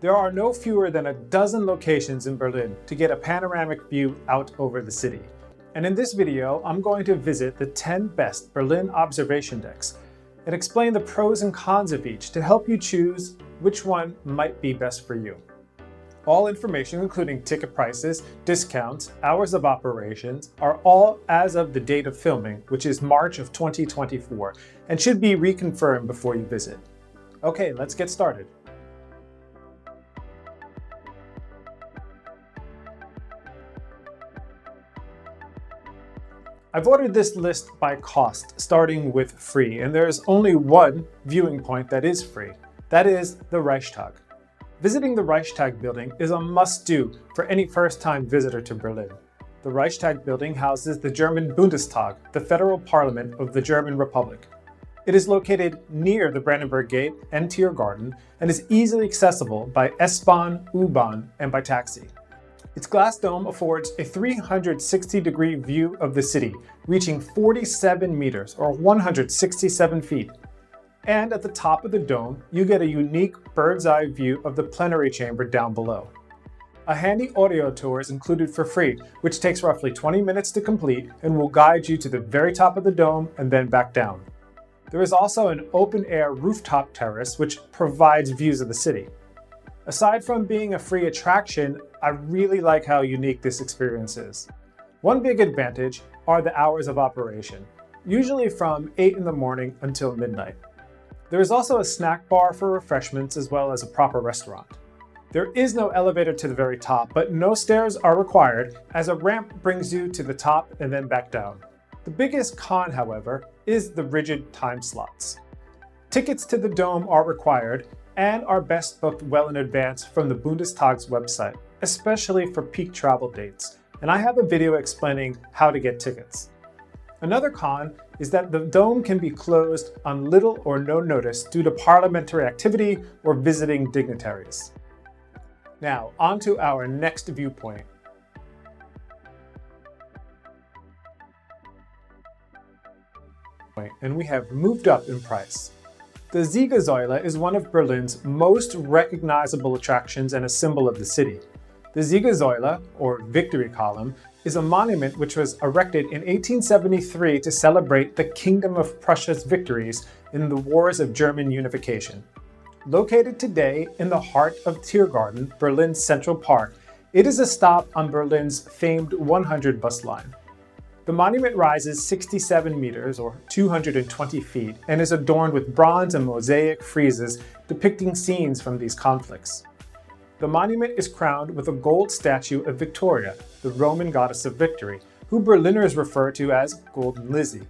There are no fewer than a dozen locations in Berlin to get a panoramic view out over the city. And in this video, I'm going to visit the 10 best Berlin observation decks and explain the pros and cons of each to help you choose which one might be best for you. All information, including ticket prices, discounts, hours of operations, are all as of the date of filming, which is March of 2024, and should be reconfirmed before you visit. Okay, let's get started. I've ordered this list by cost, starting with free, and there's only one viewing point that is free. That is the Reichstag. Visiting the Reichstag building is a must-do for any first-time visitor to Berlin. The Reichstag building houses the German Bundestag, the federal parliament of the German Republic. It is located near the Brandenburg Gate and Tiergarten and is easily accessible by S-Bahn, U-Bahn, and by taxi. Its glass dome affords a 360-degree view of the city, reaching 47 meters or 167 feet. And at the top of the dome, you get a unique bird's-eye view of the plenary chamber down below. A handy audio tour is included for free, which takes roughly 20 minutes to complete and will guide you to the very top of the dome and then back down. There is also an open-air rooftop terrace which provides views of the city. Aside from being a free attraction, I really like how unique this experience is. One big advantage are the hours of operation, usually from 8 in the morning until midnight. There is also a snack bar for refreshments as well as a proper restaurant. There is no elevator to the very top, but no stairs are required as a ramp brings you to the top and then back down. The biggest con, however, is the rigid time slots. Tickets to the dome are required and are best booked well in advance from the Bundestag's website, especially for peak travel dates, and I have a video explaining how to get tickets. Another con is that the dome can be closed on little or no notice due to parliamentary activity or visiting dignitaries. Now, on to our next viewpoint. And we have moved up in price. The Siegessäule is one of Berlin's most recognizable attractions and a symbol of the city. The Siegessäule, or Victory Column, is a monument which was erected in 1873 to celebrate the Kingdom of Prussia's victories in the wars of German unification. Located today in the heart of Tiergarten, Berlin's Central Park, it is a stop on Berlin's famed 100 bus line. The monument rises 67 meters or 220 feet and is adorned with bronze and mosaic friezes depicting scenes from these conflicts. The monument is crowned with a gold statue of Victoria, the Roman goddess of victory, who Berliners refer to as Golden Lizzie.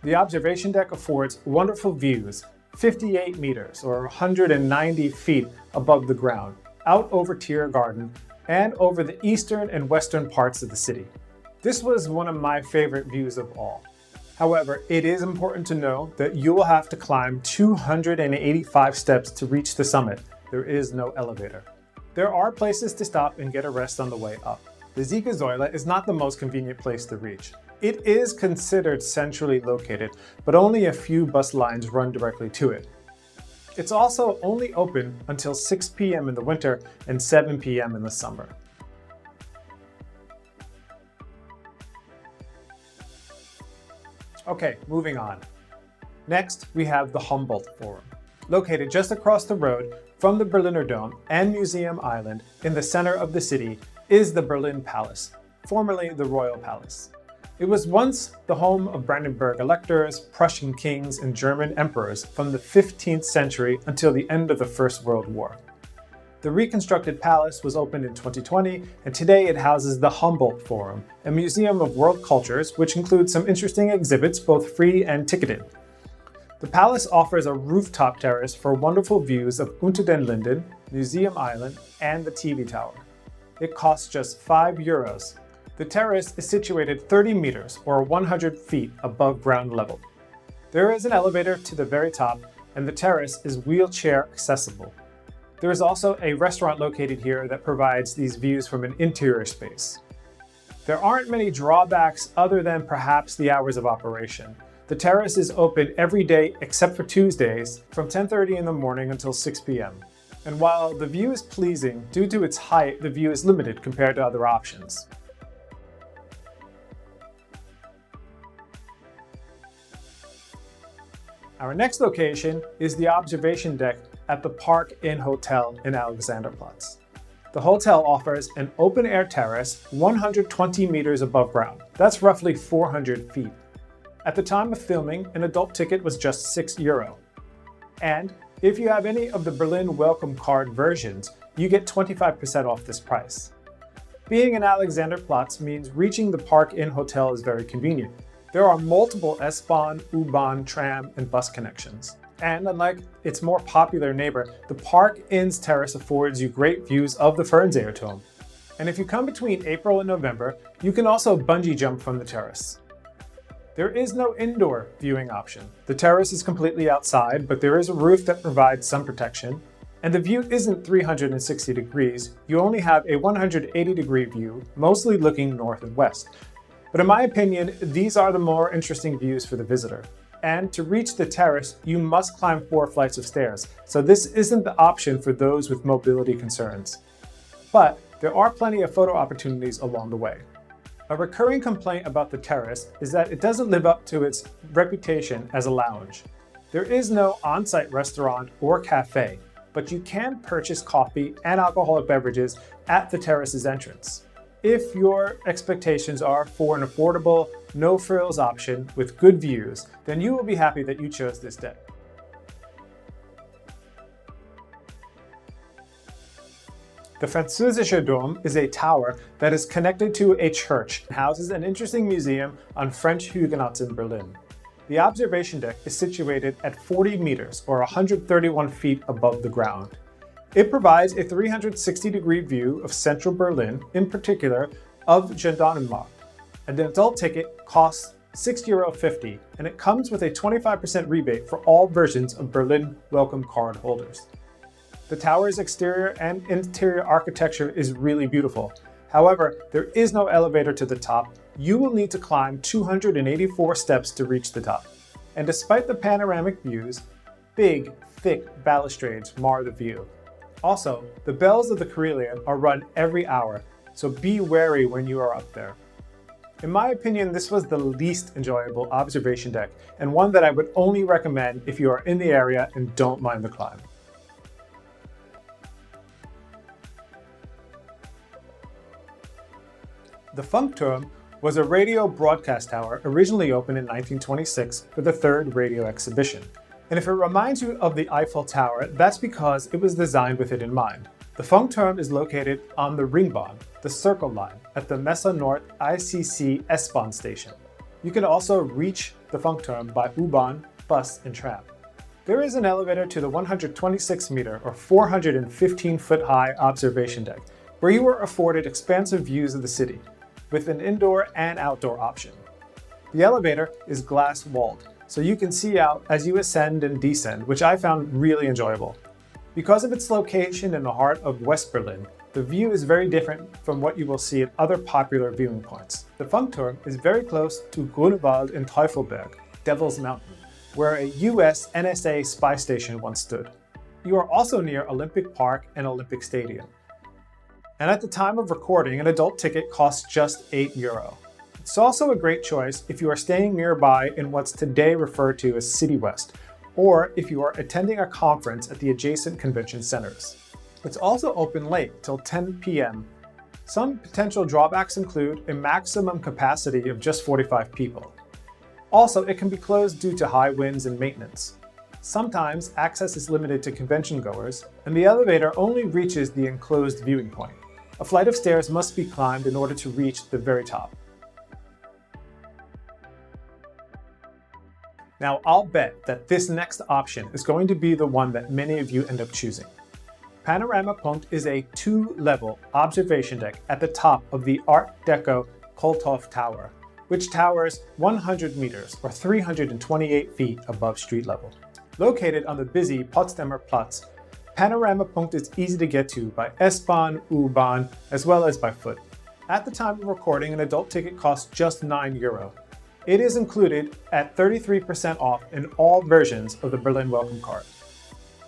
The observation deck affords wonderful views, 58 meters or 190 feet above the ground, out over Tiergarten and over the eastern and western parts of the city. This was one of my favorite views of all. However, it is important to know that you will have to climb 285 steps to reach the summit. There is no elevator. There are places to stop and get a rest on the way up. The Siegessäule is not the most convenient place to reach. It is considered centrally located, but only a few bus lines run directly to it. It's also only open until 6 p.m. in the winter and 7 p.m. in the summer. Okay, moving on. Next, we have the Humboldt Forum. Located just across the road from the Berliner Dome and Museum Island in the center of the city is the Berlin Palace, formerly the Royal Palace. It was once the home of Brandenburg electors, Prussian kings, and German emperors from the 15th century until the end of the First World War. The reconstructed palace was opened in 2020, and today it houses the Humboldt Forum, a museum of world cultures which includes some interesting exhibits, both free and ticketed. The palace offers a rooftop terrace for wonderful views of Unter den Linden, Museum Island, and the TV Tower. It costs just €5. The terrace is situated 30 meters or 100 feet above ground level. There is an elevator to the very top, and the terrace is wheelchair accessible. There is also a restaurant located here that provides these views from an interior space. There aren't many drawbacks other than perhaps the hours of operation. The terrace is open every day except for Tuesdays from 10:30 in the morning until 6 p.m. And while the view is pleasing, due to its height, the view is limited compared to other options. Our next location is the observation deck at the Park Inn Hotel in Alexanderplatz. The hotel offers an open-air terrace 120 meters above ground. That's roughly 400 feet. At the time of filming, an adult ticket was just €6. And if you have any of the Berlin Welcome Card versions, you get 25% off this price. Being in Alexanderplatz means reaching the Park Inn Hotel is very convenient. There are multiple S-Bahn, U-Bahn, tram, and bus connections. And unlike its more popular neighbor, the Park Inn's terrace affords you great views of the Fernsehturm. And if you come between April and November, you can also bungee jump from the terrace. There is no indoor viewing option. The terrace is completely outside, but there is a roof that provides some protection. And the view isn't 360 degrees, you only have a 180-degree view, mostly looking north and west. But in my opinion, these are the more interesting views for the visitor. And to reach the terrace, you must climb 4 flights of stairs, so this isn't the option for those with mobility concerns. But there are plenty of photo opportunities along the way. A recurring complaint about the terrace is that it doesn't live up to its reputation as a lounge. There is no on-site restaurant or cafe, but you can purchase coffee and alcoholic beverages at the terrace's entrance. If your expectations are for an affordable, no-frills option with good views, then you will be happy that you chose this deck. The Französischer Dom is a tower that is connected to a church and houses an interesting museum on French Huguenots in Berlin. The observation deck is situated at 40 meters or 131 feet above the ground. It provides a 360-degree view of central Berlin, in particular of Gendarmenmarkt. An adult ticket costs €6.50, and it comes with a 25% rebate for all versions of Berlin Welcome Card holders. The tower's exterior and interior architecture is really beautiful. However, there is no elevator to the top. You will need to climb 284 steps to reach the top. And despite the panoramic views, big, thick balustrades mar the view. Also, the bells of the carillon are run every hour, so be wary when you are up there. In my opinion, this was the least enjoyable observation deck, and one that I would only recommend if you are in the area and don't mind the climb. The Funkturm was a radio broadcast tower originally opened in 1926 for the third radio exhibition. And if it reminds you of the Eiffel Tower, that's because it was designed with it in mind. The Funkturm is located on the Ringbahn, the Circle Line, at the Messe Nord ICC S-Bahn station. You can also reach the Funkturm by U-Bahn, bus, and tram. There is an elevator to the 126-meter or 415-foot high observation deck, where you are afforded expansive views of the city, with an indoor and outdoor option. The elevator is glass-walled, so you can see out as you ascend and descend, which I found really enjoyable. Because of its location in the heart of West Berlin, the view is very different from what you will see at other popular viewing points. The Funkturm is very close to Grunewald in Teufelberg, Devil's Mountain, where a US NSA spy station once stood. You are also near Olympic Park and Olympic Stadium. And at the time of recording, an adult ticket costs just €8. It's also a great choice if you are staying nearby in what's today referred to as City West, or if you are attending a conference at the adjacent convention centers. It's also open late till 10 p.m. Some potential drawbacks include a maximum capacity of just 45 people. Also, it can be closed due to high winds and maintenance. Sometimes access is limited to convention goers, and the elevator only reaches the enclosed viewing point. A flight of stairs must be climbed in order to reach the very top. Now, I'll bet that this next option is going to be the one that many of you end up choosing. Panorampunkt is a 2-level observation deck at the top of the Art Deco Kulthof Tower, which towers 100 meters or 328 feet above street level. Located on the busy Potsdamer Platz, Panorampunkt is easy to get to by S-Bahn, U-Bahn, as well as by foot. At the time of recording, an adult ticket costs just €9. It is included at 33% off in all versions of the Berlin Welcome Card.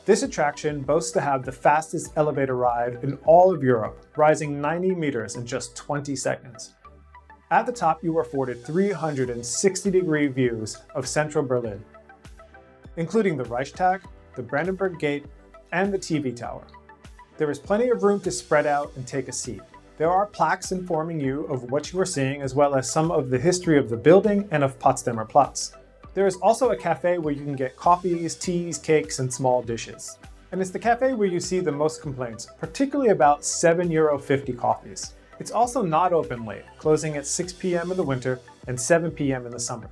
This attraction boasts to have the fastest elevator ride in all of Europe, rising 90 meters in just 20 seconds. At the top, you are afforded 360-degree views of central Berlin, including the Reichstag, the Brandenburg Gate, and the TV tower. There is plenty of room to spread out and take a seat. There are plaques informing you of what you are seeing, as well as some of the history of the building and of Potsdamer Platz. There is also a cafe where you can get coffees, teas, cakes, and small dishes. And it's the cafe where you see the most complaints, particularly about €7.50 coffees. It's also not open late, closing at 6 p.m. in the winter and 7 p.m. in the summer.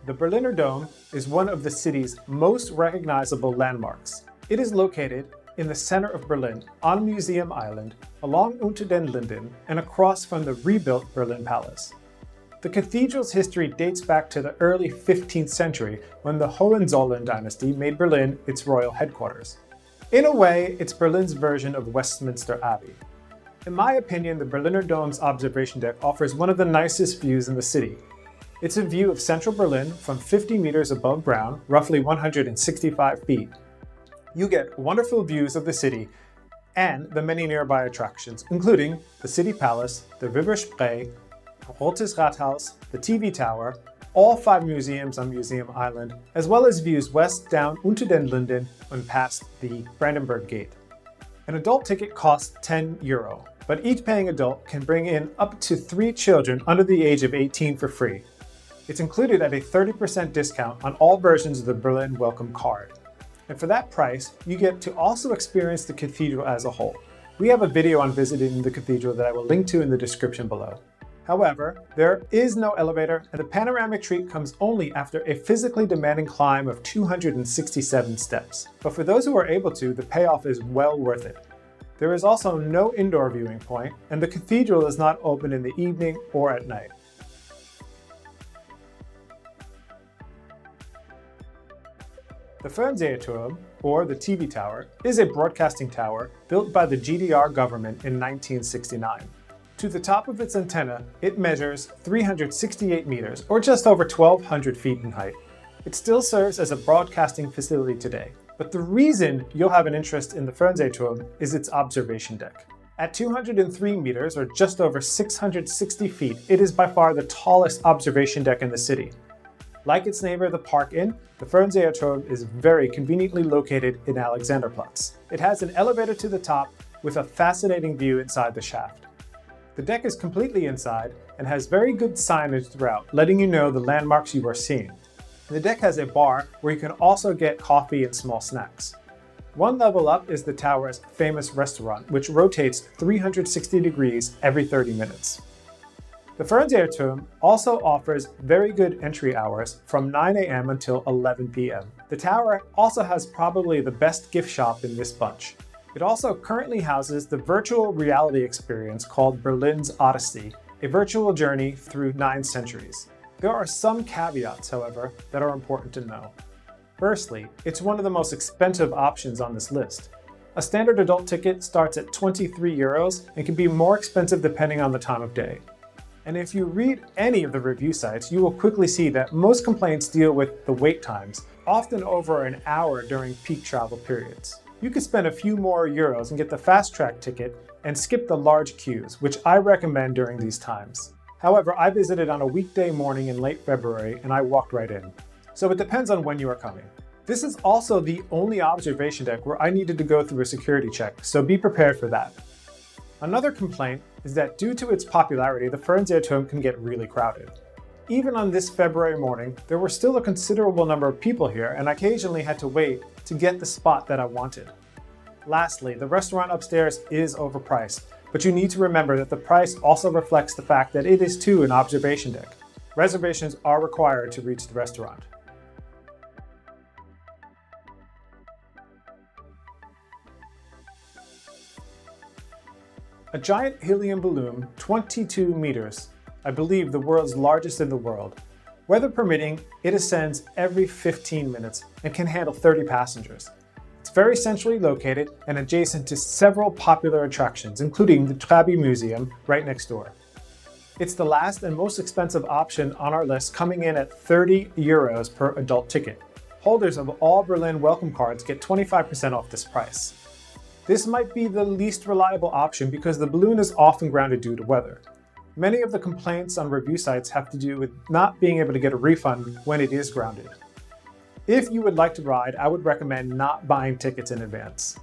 The Berliner Dome is one of the city's most recognizable landmarks. It is located in the center of Berlin on Museum Island, along Unter den Linden, and across from the rebuilt Berlin Palace. The cathedral's history dates back to the early 15th century when the Hohenzollern dynasty made Berlin its royal headquarters. In a way, it's Berlin's version of Westminster Abbey. In my opinion, the Berliner Dome's observation deck offers one of the nicest views in the city. It's a view of central Berlin from 50 meters above ground, roughly 165 feet. You get wonderful views of the city and the many nearby attractions, including the City Palace, the River Spree, Rotes Rathaus, the TV Tower, all 5 museums on Museum Island, as well as views west down Unter den Linden and past the Brandenburg Gate. An adult ticket costs €10, but each paying adult can bring in up to 3 children under the age of 18 for free. It's included at a 30% discount on all versions of the Berlin Welcome Card. And for that price, you get to also experience the cathedral as a whole. We have a video on visiting the cathedral that I will link to in the description below. However, there is no elevator, and the panoramic treat comes only after a physically demanding climb of 267 steps. But for those who are able to, the payoff is well worth it. There is also no indoor viewing point, and the cathedral is not open in the evening or at night. The Fernsehturm, or the TV tower, is a broadcasting tower built by the GDR government in 1969. To the top of its antenna, it measures 368 meters, or just over 1,200 feet in height. It still serves as a broadcasting facility today, but the reason you'll have an interest in the Fernsehturm is its observation deck. At 203 meters, or just over 660 feet, it is by far the tallest observation deck in the city. Like its neighbor, the Park Inn, the Fernsehturm is very conveniently located in Alexanderplatz. It has an elevator to the top with a fascinating view inside the shaft. The deck is completely inside and has very good signage throughout, letting you know the landmarks you are seeing. The deck has a bar where you can also get coffee and small snacks. One level up is the tower's famous restaurant, which rotates 360 degrees every 30 minutes. The Fernsehturm also offers very good entry hours from 9 a.m. until 11 p.m. The tower also has probably the best gift shop in this bunch. It also currently houses the virtual reality experience called Berlin's Odyssey, a virtual journey through 9 centuries. There are some caveats, however, that are important to know. Firstly, it's one of the most expensive options on this list. A standard adult ticket starts at €23 and can be more expensive depending on the time of day. And if you read any of the review sites, you will quickly see that most complaints deal with the wait times, often over an hour during peak travel periods. You could spend a few more euros and get the fast track ticket and skip the large queues, which I recommend during these times. However, I visited on a weekday morning in late February and I walked right in. So it depends on when you are coming. This is also the only observation deck where I needed to go through a security check, so be prepared for that. Another complaint is that due to its popularity, the Fernsehturm can get really crowded. Even on this February morning, there were still a considerable number of people here, and I occasionally had to wait to get the spot that I wanted. Lastly, the restaurant upstairs is overpriced, but you need to remember that the price also reflects the fact that it is too an observation deck. Reservations are required to reach the restaurant. A giant helium balloon, 22 meters, I believe the world's largest in the world. Weather permitting, it ascends every 15 minutes and can handle 30 passengers. It's very centrally located and adjacent to several popular attractions, including the Trabi Museum right next door. It's the last and most expensive option on our list, coming in at €30 per adult ticket. Holders of all Berlin welcome cards get 25% off this price. This might be the least reliable option because the balloon is often grounded due to weather. Many of the complaints on review sites have to do with not being able to get a refund when it is grounded. If you would like to ride, I would recommend not buying tickets in advance.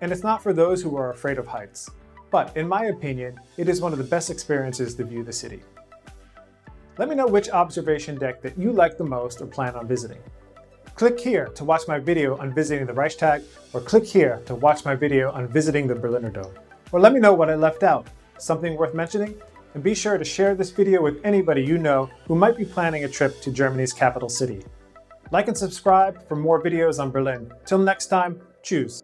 And it's not for those who are afraid of heights, but in my opinion, it is one of the best experiences to view the city. Let me know which observation deck that you like the most or plan on visiting. Click here to watch my video on visiting the Reichstag, or click here to watch my video on visiting the Berliner Dome. Or let me know what I left out, something worth mentioning, and be sure to share this video with anybody you know who might be planning a trip to Germany's capital city. Like and subscribe for more videos on Berlin. Till next time, tschüss.